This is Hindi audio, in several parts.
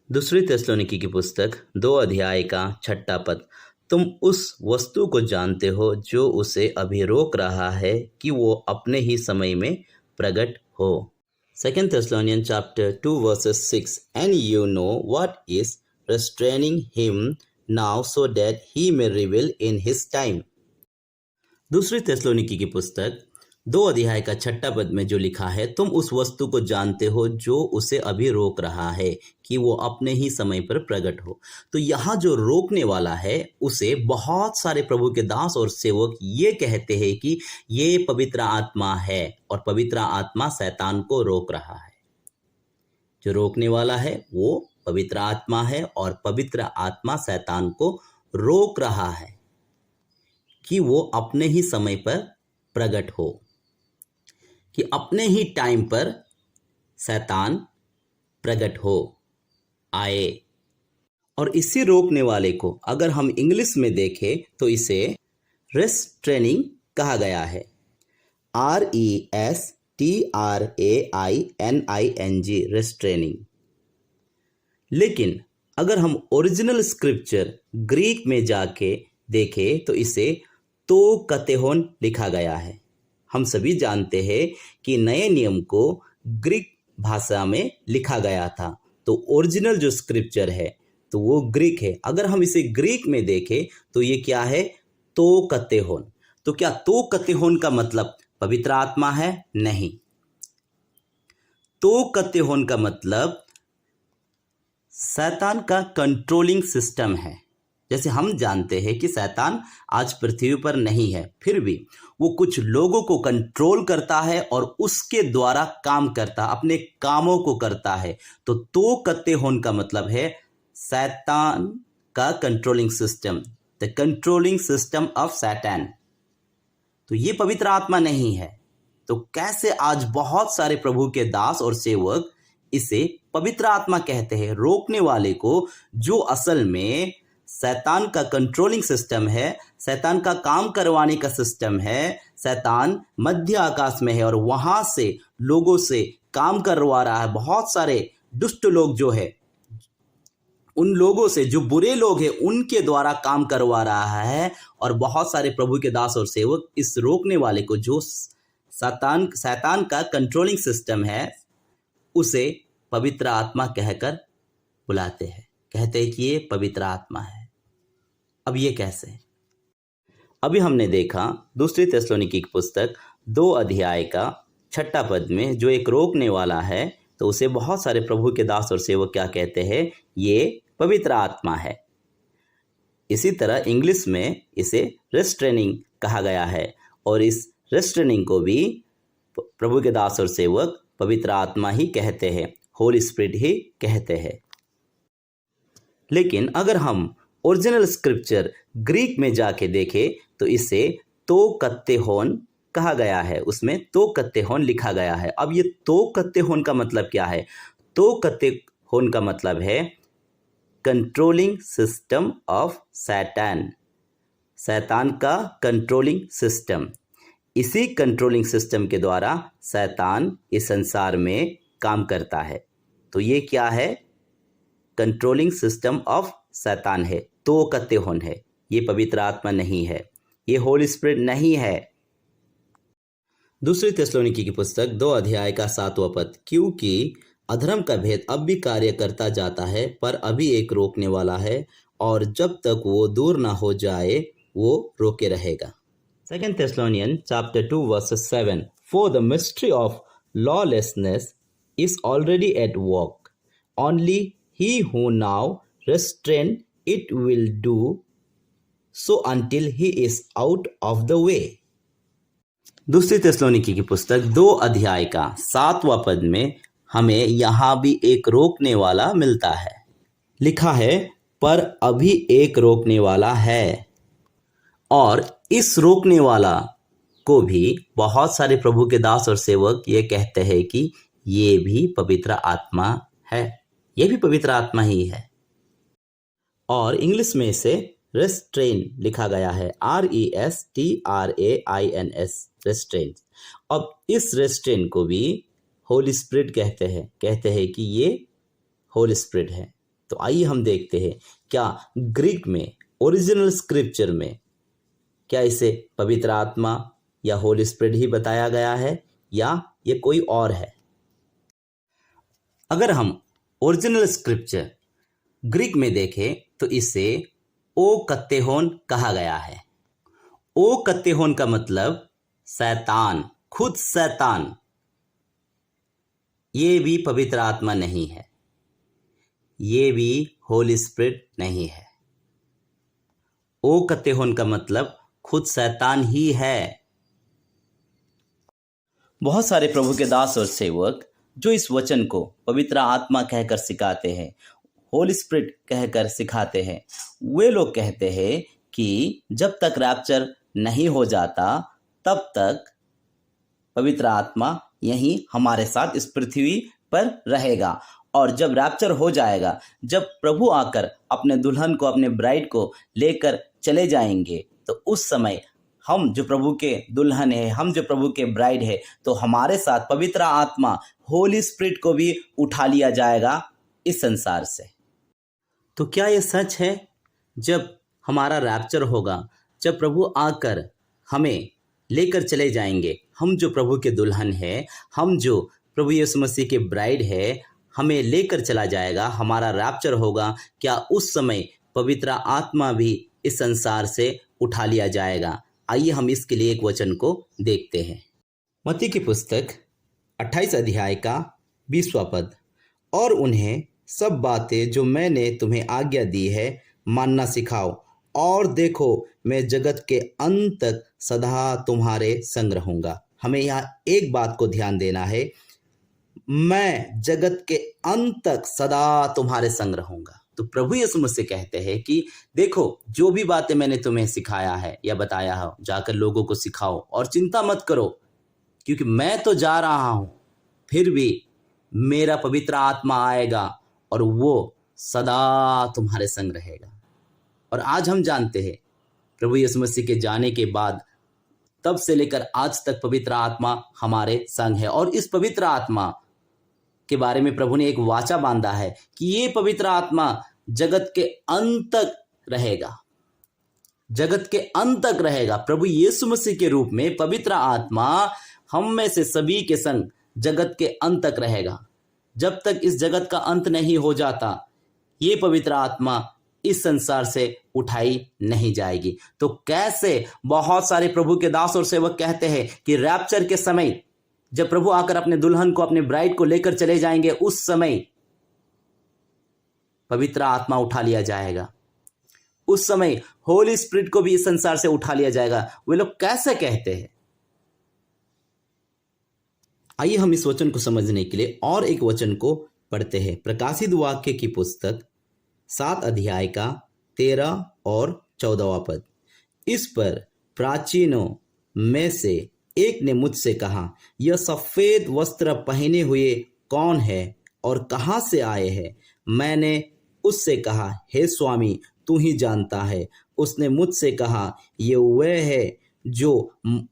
दूसरी थिस्सलुनीकी की पुस्तक 2 अध्याय का 6 पद। तुम उस वस्तु को जानते हो जो उसे अभी रोक रहा है कि वो अपने ही समय में प्रकट हो। 2 Thessalonians chapter 2 verses 6 And you know what is restraining him now so that he may reveal in his time। दूसरी थिस्सलुनीकी की पुस्तक 2 अध्याय का 6 पद में जो लिखा है, तुम उस वस्तु को जानते हो जो उसे अभी रोक रहा है कि वो अपने ही समय पर प्रकट हो। तो यहाँ जो रोकने वाला है उसे बहुत सारे प्रभु के दास और सेवक ये कहते हैं कि ये पवित्र आत्मा है और पवित्र आत्मा शैतान को रोक रहा है। जो रोकने वाला है वो पवित्र आत्मा है और पवित्र आत्मा शैतान को रोक रहा है कि वो अपने ही समय पर प्रकट हो, कि अपने ही टाइम पर शैतान प्रकट हो आए। और इसी रोकने वाले को अगर हम इंग्लिश में देखें तो इसे रेस्ट्रेनिंग कहा गया है। RESTRAINING restraining. लेकिन अगर हम ओरिजिनल स्क्रिप्चर ग्रीक में जाके देखें तो इसे तो कतेहोन लिखा गया है। हम सभी जानते हैं कि नए नियम को ग्रीक भाषा में लिखा गया था, तो ओरिजिनल जो स्क्रिप्चर है तो वो ग्रीक है। अगर हम इसे ग्रीक में देखें तो ये क्या है? तो कतेहोन। तो क्या तो कतेहोन का मतलब पवित्र आत्मा है? नहीं। तो कतेहोन का मतलब शैतान का कंट्रोलिंग सिस्टम है। जैसे हम जानते हैं कि शैतान आज पृथ्वी पर नहीं है, फिर भी वो कुछ लोगों को कंट्रोल करता है और उसके द्वारा काम करता, अपने कामों को करता है। तो कतेहोन का मतलब है शैतान का controlling system, the controlling system of सैतान। तो ये पवित्र आत्मा नहीं है। तो कैसे आज बहुत सारे प्रभु के दास और सेवक इसे पवित्र आत्मा कहते हैं, रोकने वाले को, जो असल में शैतान का कंट्रोलिंग सिस्टम है, शैतान का काम करवाने का सिस्टम है। शैतान मध्य आकाश में है और वहां से लोगों से काम करवा रहा है। बहुत सारे दुष्ट लोग जो है, उन लोगों से, जो बुरे लोग हैं, उनके द्वारा काम करवा रहा है। और बहुत सारे प्रभु के दास और सेवक इस रोकने वाले को, जो शैतान का कंट्रोलिंग सिस्टम है, उसे पवित्र आत्मा कहकर बुलाते हैं, कहते हैं कि ये पवित्र आत्मा है। अब ये कैसे? अभी हमने देखा दूसरी थिस्सलुनीकी की पुस्तक 2 अध्याय का 6 पद में जो एक रोकने वाला है, तो उसे बहुत सारे प्रभु के दास और सेवक क्या कहते हैं? ये पवित्र आत्मा है। इसी तरह इंग्लिश में इसे रेस्ट्रेनिंग कहा गया है और इस रेस्ट्रेनिंग को भी प्रभु के दास और सेवक पवित्र आत्मा ही कहते हैं, होली स्पिरिट ही कहते हैं। लेकिन अगर हम ओरिजिनल स्क्रिप्चर ग्रीक में जाके देखें तो इसे तो कतेहोन कहा गया है, उसमें तो कतेहोन लिखा गया है। अब ये तो कतेहोन का मतलब क्या है? तो कतेहोन का मतलब है कंट्रोलिंग सिस्टम ऑफ सैतान, शैतान का कंट्रोलिंग सिस्टम। इसी कंट्रोलिंग सिस्टम के द्वारा शैतान इस संसार में काम करता है। तो ये क्या है? कंट्रोलिंग सिस्टम ऑफ शैतान है, तो कतेहोन है। ये पवित्र आत्मा नहीं है, ये होली स्पिरिट नहीं है। दूसरी थिस्सलुनीकी की पुस्तक 2 अध्याय का 7वां पद। क्योंकि अधर्म का भेद अब भी कार्य करता जाता है, पर अभी एक रोकने वाला है और जब तक वो दूर ना हो जाए वो रोके रहेगा। 2 Thessalonians chapter 2 verses 7 For the mystery of lawlessness is already at work. Only he who now restrain it will do so until he is out of the way। दूसरी थिस्सलुनीकी की पुस्तक 2 अध्याय का 7वां पद में हमें यहाँ भी एक रोकने वाला मिलता है। लिखा है, पर अभी एक रोकने वाला है। और इस रोकने वाला को भी बहुत सारे प्रभु के दास और सेवक ये कहते हैं कि ये भी पवित्र आत्मा है, ये भी पवित्र आत्मा ही है। और इंग्लिश में इसे रेस्ट्रेन लिखा गया है, RESTRAINS रेस्ट्रेन। अब इस रेस्ट्रेन को भी होली स्पिरिट कहते हैं कि ये होली स्पिरिट है। तो आइए हम देखते हैं क्या ग्रीक में ओरिजिनल स्क्रिप्चर में क्या इसे पवित्र आत्मा या होली स्पिरिट ही बताया गया है या ये कोई और है। अगर हम ओरिजिनल स्क्रिप्चर ग्रीक में देखें तो इसे ओ कत्तेहोन कहा गया है। ओ कत्तेहोन का मतलब शैतान, खुद शैतान। ये भी पवित्र आत्मा नहीं है, ये भी होली स्पिरिट नहीं है। ओ कत्तेहोन का मतलब खुद शैतान ही है। बहुत सारे प्रभु के दास और सेवक जो इस वचन को पवित्र आत्मा कहकर सिखाते हैं, होली स्पिरिट कहकर सिखाते हैं, वे लोग कहते हैं कि जब तक रैप्चर नहीं हो जाता तब तक पवित्र आत्मा यहीं हमारे साथ इस पृथ्वी पर रहेगा, और जब रैप्चर हो जाएगा, जब प्रभु आकर अपने दुल्हन को, अपने ब्राइड को लेकर चले जाएंगे, तो उस समय हम जो प्रभु के दुल्हन है, हम जो प्रभु के ब्राइड है, तो हमारे साथ पवित्र आत्मा होली स्पिरिट को भी उठा लिया जाएगा इस संसार से। तो क्या ये सच है? जब हमारा रैप्चर होगा, जब प्रभु आकर हमें लेकर चले जाएंगे, हम जो प्रभु के दुल्हन है, हम जो प्रभु यीशु मसीह के ब्राइड है, हमें लेकर चला जाएगा, हमारा रैप्चर होगा, क्या उस समय पवित्र आत्मा भी इस संसार से उठा लिया जाएगा? आइए हम इसके लिए एक वचन को देखते हैं। मत्ती की पुस्तक 28 अध्याय का 20वां पद, और उन्हें सब बातें जो मैंने तुम्हें आज्ञा दी है मानना सिखाओ, और देखो मैं जगत के अंत तक सदा तुम्हारे संग रहूंगा। हमें यहाँ एक बात को ध्यान देना है, मैं जगत के अंत तक सदा तुम्हारे संग रहूंगा। तो प्रभु यीशु मसीह कहते हैं कि देखो जो भी बातें मैंने तुम्हें सिखाया है या बताया है, जाकर लोगों को सिखाओ, और चिंता मत करो क्योंकि मैं तो जा रहा हूं, फिर भी मेरा पवित्र आत्मा आएगा और वो सदा तुम्हारे संग रहेगा। और आज हम जानते हैं प्रभु यीशु मसीह के जाने के बाद तब से लेकर आज तक पवित्र आत्मा हमारे संग है, और इस पवित्र आत्मा के बारे में प्रभु ने एक वाचा बांधा है कि ये पवित्र आत्मा जगत के अंत तक रहेगा, जगत के अंत तक रहेगा। प्रभु यीशु मसीह के रूप में पवित्र आत्मा हम में से सभी के संग जगत के अंत तक रहेगा। जब तक इस जगत का अंत नहीं हो जाता, ये पवित्र आत्मा इस संसार से उठाई नहीं जाएगी। तो कैसे बहुत सारे प्रभु के दास और सेवक कहते हैं कि रैप्चर के समय जब प्रभु आकर अपने दुल्हन को, अपने ब्राइड को लेकर चले जाएंगे, उस समय पवित्र आत्मा उठा लिया जाएगा, उस समय होली स्पिरिट को भी इस संसार से उठा लिया जाएगा। वे लोग कैसे कहते हैं? आइए हम इस वचन को समझने के लिए और एक वचन को पढ़ते हैं। प्रकाशित वाक्य की पुस्तक 7 अध्याय का 13 और 14वां पद। इस पर प्राचीनों में से एक ने मुझसे कहा, यह सफेद वस्त्र पहने हुए कौन है और कहां से आए हैं? मैंने उससे कहा, हे स्वामी, तू ही जानता है। उसने मुझसे कहा, ये वह है जो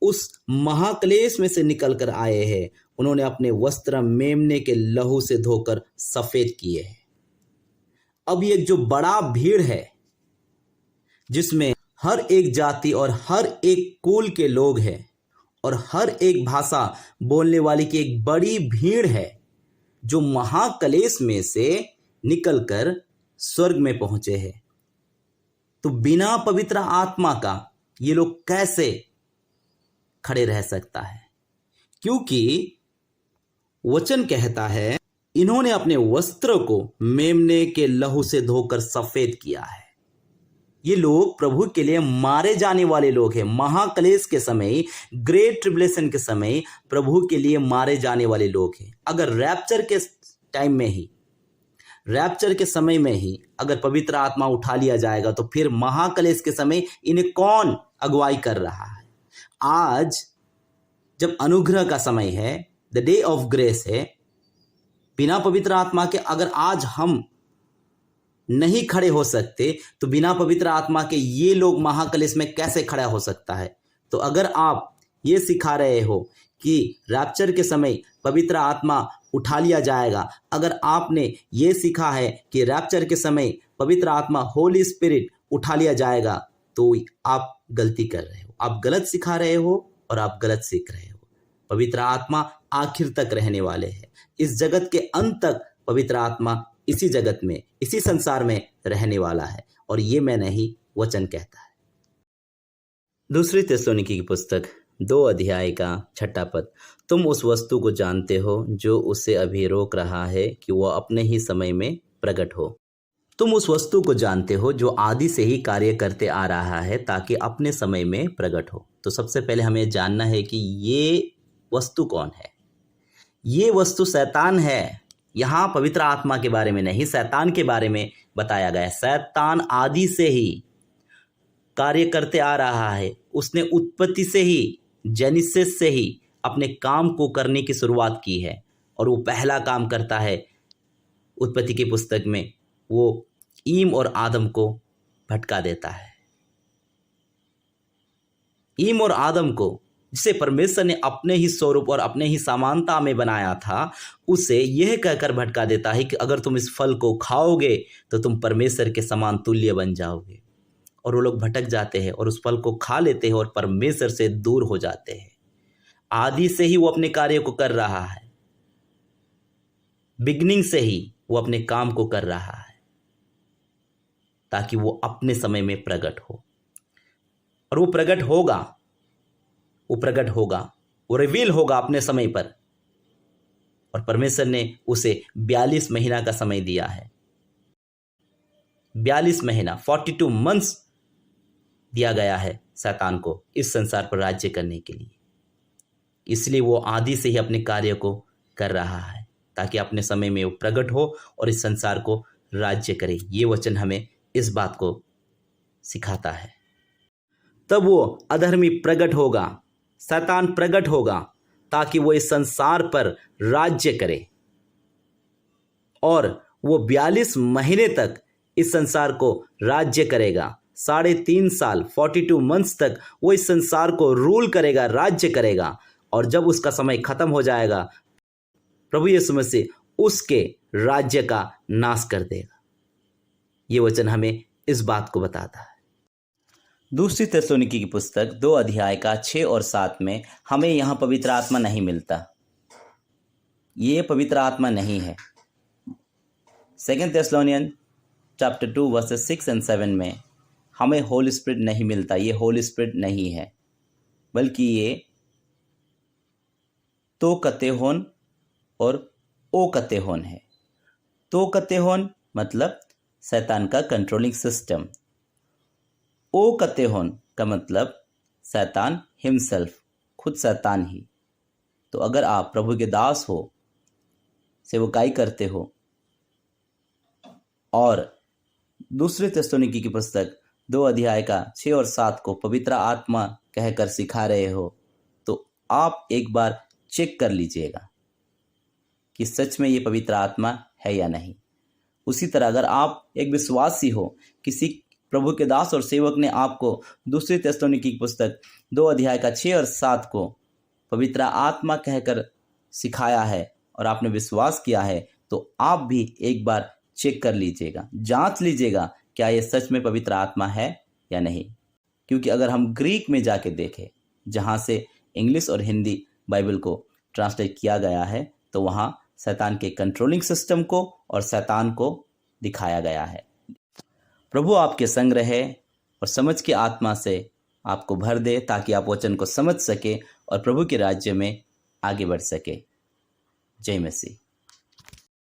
उस महाक्लेश में से निकलकर आए हैं। उन्होंने अपने वस्त्र मेमने के लहू से धोकर सफेद किए हैं। अब ये जो बड़ा भीड़ है, जिसमें हर एक जाति और हर एक कुल के लोग हैं और हर एक भाषा बोलने वाली की एक बड़ी भीड़ है, जो महाक्लेश में से निकलकर स्वर्ग में पहुंचे हैं। तो बिना पवित्र आत्मा का ये लोग कैसे खड़े रह सकता है? क्योंकि वचन कहता है, इन्होंने अपने वस्त्र को मेमने के लहू से धोकर सफेद किया है। ये लोग प्रभु के लिए मारे जाने वाले लोग हैं। महाक्लेश के समय, ग्रेट ट्रिबुलेशन के समय प्रभु के लिए मारे जाने वाले लोग हैं। अगर रैप्चर के टाइम में ही, रैप्चर के समय में ही अगर पवित्र आत्मा उठा लिया जाएगा, तो फिर महाक्लेश के समय इन्हें कौन अगुवाई कर रहा है? आज जब अनुग्रह का समय है, द डे ऑफ ग्रेस है, बिना पवित्र आत्मा के अगर आज हम नहीं खड़े हो सकते, तो बिना पवित्र आत्मा के ये लोग महाक्लेश में कैसे खड़ा हो सकता है? तो अगर आप ये सिखा रहे हो कि रैप्चर के समय पवित्र आत्मा उठा लिया जाएगा, अगर आपने ये सीखा है कि रैप्चर के समय पवित्र आत्मा होली स्पिरिट उठा लिया जाएगा, तो आप गलती कर रहे हो, आप गलत सिखा रहे हो और आप गलत सीख रहे हो। पवित्र आत्मा आखिर तक रहने वाले हैं। इस जगत के अंत तक पवित्र आत्मा इसी जगत में, इसी संसार में रहने वाला है, और ये मैं नहीं, वचन कहता है। दूसरी थिस्सलुनीकी की पुस्तक 2 अध्याय का 6 पद, तुम उस वस्तु को जानते हो जो उसे अभी रोक रहा है कि वह अपने ही समय में प्रकट हो। तुम उस वस्तु को जानते हो जो आदि से ही कार्य करते आ रहा है ताकि अपने समय में प्रकट हो। तो सबसे पहले हमें जानना है कि ये वस्तु कौन है। ये वस्तु शैतान है। यहाँ पवित्र आत्मा के बारे में नहीं, शैतान के बारे में बताया गया है। शैतान आदि से ही कार्य करते आ रहा है। उसने उत्पत्ति से ही, जेनेसिस से ही अपने काम को करने की शुरुआत की है, और वो पहला काम करता है उत्पत्ति की पुस्तक में, वो ईम और आदम को भटका देता है। ईम और आदम को, जिसे परमेश्वर ने अपने ही स्वरूप और अपने ही समानता में बनाया था, उसे यह कहकर भटका देता है कि अगर तुम इस फल को खाओगे तो तुम परमेश्वर के समान तुल्य बन जाओगे। और वो लोग भटक जाते हैं और उस फल को खा लेते हैं और परमेश्वर से दूर हो जाते हैं। आदि से ही वो अपने कार्य को कर रहा है, बिगनिंग से ही वो अपने काम को कर रहा है, ताकि वो अपने समय में प्रकट हो। और वो प्रकट होगा, वो रिवील होगा अपने समय पर। और परमेश्वर ने उसे 42 महीना का समय दिया है। 42 महीना, 42 मंथ्स दिया गया है शैतान को इस संसार पर राज्य करने के लिए। इसलिए वो आदि से ही अपने कार्य को कर रहा है, ताकि अपने समय में वो प्रकट हो और इस संसार को राज्य करे। ये वचन हमें इस बात को सिखाता है। तब वो अधर्मी प्रकट होगा, शैतान प्रकट होगा, ताकि वो इस संसार पर राज्य करे। और वो 42 महीने तक इस संसार को राज्य करेगा। 3.5 साल, 42 मंथ्स तक वो इस संसार को रूल करेगा, राज्य करेगा। और जब उसका समय खत्म हो जाएगा, प्रभु यीशु मसीह उसके राज्य का नाश कर देगा। ये वचन हमें इस बात को बताता है। दूसरी थिस्सलुनीकी की पुस्तक 2 अध्याय का 6 और 7 में हमें यहाँ पवित्र आत्मा नहीं मिलता। ये पवित्र आत्मा नहीं है। 2 Thessalonians chapter 2 verses 6 and 7 में हमें होली स्पिरिट नहीं मिलता। ये होली स्पिरिट नहीं है, बल्कि ये तो कतेहोन और ओ कतेहोन है। तो कतेहोन मतलब शैतान का कंट्रोलिंग सिस्टम। ओ कतेहोन का मतलब शैतान हिमसेल्फ, खुद शैतान ही। तो अगर आप प्रभु के दास हो, सेवकाई करते हो और दूसरे थिस्सलुनीकी की पुस्तक 2 अध्याय का 6 और 7 को पवित्र आत्मा कहकर सिखा रहे हो, तो आप एक बार चेक कर लीजिएगा कि सच में ये पवित्र आत्मा है या नहीं। उसी तरह अगर आप एक विश्वासी हो, किसी प्रभु के दास और सेवक ने आपको दूसरी थिस्सलुनीकी की पुस्तक 2 अध्याय का 6 और 7 को पवित्र आत्मा कहकर सिखाया है और आपने विश्वास किया है, तो आप भी एक बार चेक कर लीजिएगा, जांच लीजिएगा क्या ये सच में पवित्र आत्मा है या नहीं। क्योंकि अगर हम ग्रीक में जाके देखें, जहाँ से इंग्लिश और हिंदी बाइबल को ट्रांसलेट किया गया है, तो वहाँ शैतान के कंट्रोलिंग सिस्टम को और शैतान को दिखाया गया है। प्रभु आपके संग रहे और समझ की आत्मा से आपको भर दे, ताकि आप वचन को समझ सके और प्रभु के राज्य में आगे बढ़ सके। जय मसीह।